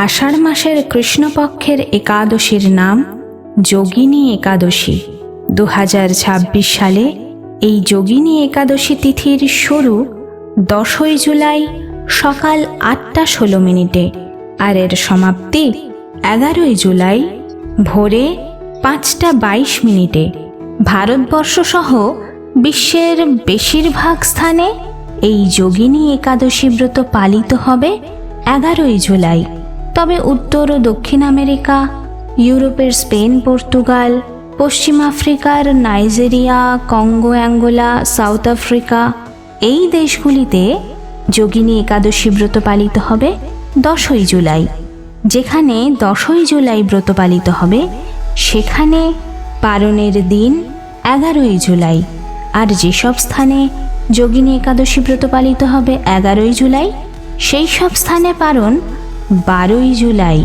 আষাঢ় মাসের কৃষ্ণপক্ষের একাদশীর নাম যোগিনী একাদশী। 2026 সালে এই যোগিনী একাদশী তিথির শুরু 10ই জুলাই সকাল 8:16 আর এর সমাপ্তি 11ই জুলাই ভোরে 5:22। ভারতবর্ষ সহ বিশ্বের বেশিরভাগ স্থানে এই যোগিনী একাদশী ব্রত পালিত হবে 11ই জুলাই। তবে উত্তর ও দক্ষিণ আমেরিকা, ইউরোপের স্পেন, পর্তুগাল, পশ্চিম আফ্রিকার Nigeria, Congo, Angola, south Africa এই দেশগুলিতে যোগিনী একাদশী ব্রত পালিত হবে 10ই জুলাই। যেখানে 10ই জুলাই ব্রত পালিত হবে সেখানে পারণের দিন 11ই জুলাই। আর যেসব স্থানে যোগিনী একাদশী ব্রত পালিত হবে 11ই জুলাই সেই সব স্থানে পারণ 12ই জুলাই।